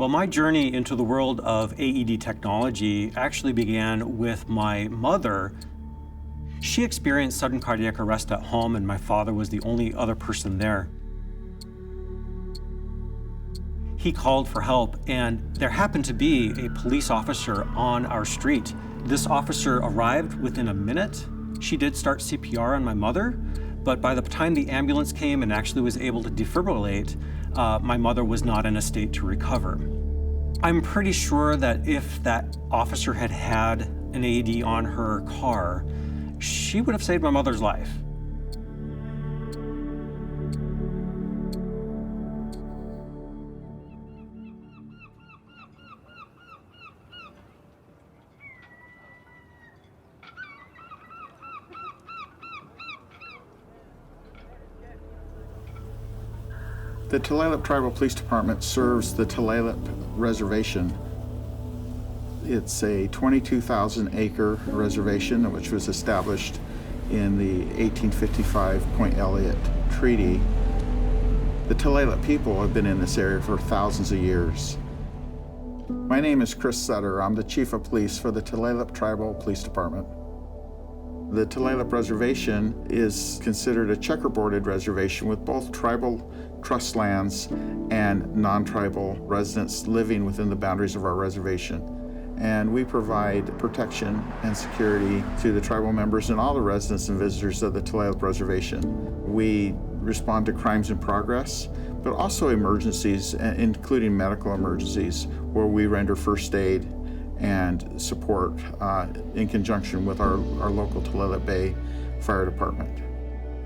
Well, my journey into the world of AED technology actually began with my mother. She experienced sudden cardiac arrest at home, and my father was the only other person there. He called for help, and there happened to be a police officer on our street. This officer arrived within a minute. She did start CPR on my mother, but by the time the ambulance came and actually was able to defibrillate, my mother was not in a state to recover. I'm pretty sure that if that officer had had an AED on her car, she would have saved my mother's life. The Tulalip Tribal Police Department serves the Tulalip Reservation. It's a 22,000-acre reservation which was established in the 1855 Point Elliott Treaty. The Tulalip people have been in this area for thousands of years. My name is Chris Sutter. I'm the Chief of Police for the Tulalip Tribal Police Department. The Tulalip Reservation is considered a checkerboarded reservation with both tribal trust lands and non-tribal residents living within the boundaries of our reservation. And we provide protection and security to the tribal members and all the residents and visitors of the Tulalip Reservation. We respond to crimes in progress, but also emergencies, including medical emergencies, where we render first aid and support in conjunction with our local Tulalip Bay Fire Department.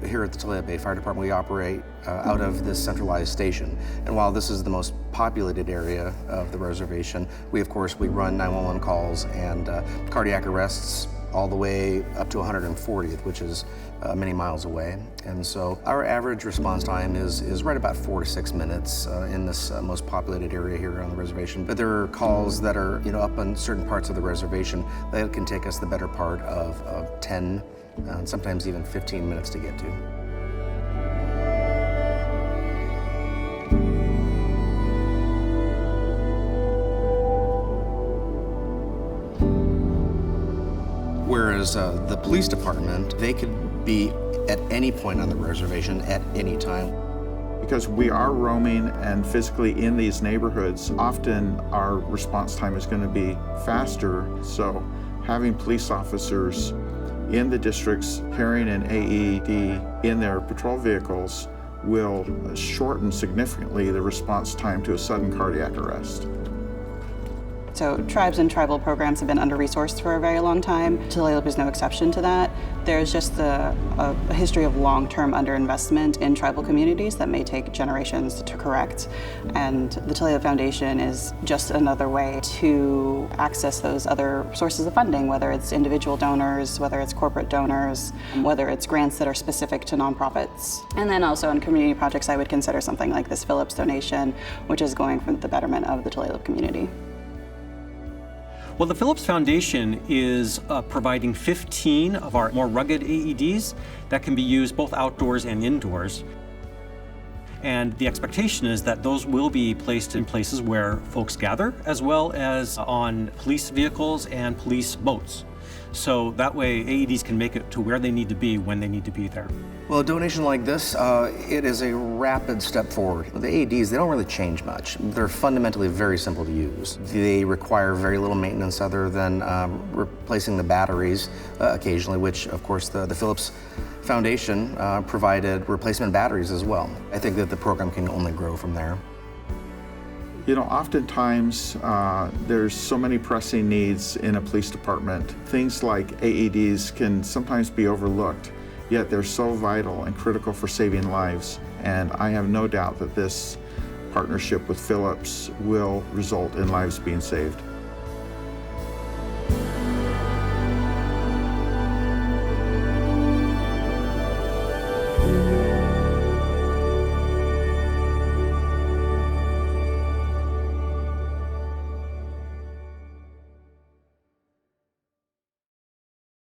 Here at the Tulalip Bay Fire Department, we operate out of this centralized station. And while this is the most populated area of the reservation, we run 911 calls and cardiac arrests all the way up to 140th, which is many miles away. And so our average response time is right about 4 to 6 minutes in this most populated area here on the reservation. But there are calls that are up on certain parts of the reservation that can take us the better part of 10, and sometimes even 15 minutes to get to. Whereas the police department, they could be at any point on the reservation at any time. Because we are roaming and physically in these neighborhoods, often our response time is going to be faster. So having police officers in the districts carrying an AED in their patrol vehicles will shorten significantly the response time to a sudden cardiac arrest. So tribes and tribal programs have been under-resourced for a very long time. Tulalip is no exception to that. There's just a history of long-term underinvestment in tribal communities that may take generations to correct. And the Tulalip Foundation is just another way to access those other sources of funding, whether it's individual donors, whether it's corporate donors, whether it's grants that are specific to nonprofits. And then also in community projects, I would consider something like this Phillips donation, which is going for the betterment of the Tulalip community. Well, the Phillips Foundation is providing 15 of our more rugged AEDs that can be used both outdoors and indoors. And the expectation is that those will be placed in places where folks gather, as well as on police vehicles and police boats. So that way AEDs can make it to where they need to be when they need to be there. Well, a donation like this, it is a rapid step forward. The AEDs, they don't really change much. They're fundamentally very simple to use. They require very little maintenance other than replacing the batteries occasionally, which of course the Phillips Foundation provided replacement batteries as well. I think that the program can only grow from there. You know, oftentimes there's so many pressing needs in a police department. Things like AEDs can sometimes be overlooked, yet they're so vital and critical for saving lives. And I have no doubt that this partnership with Phillips will result in lives being saved.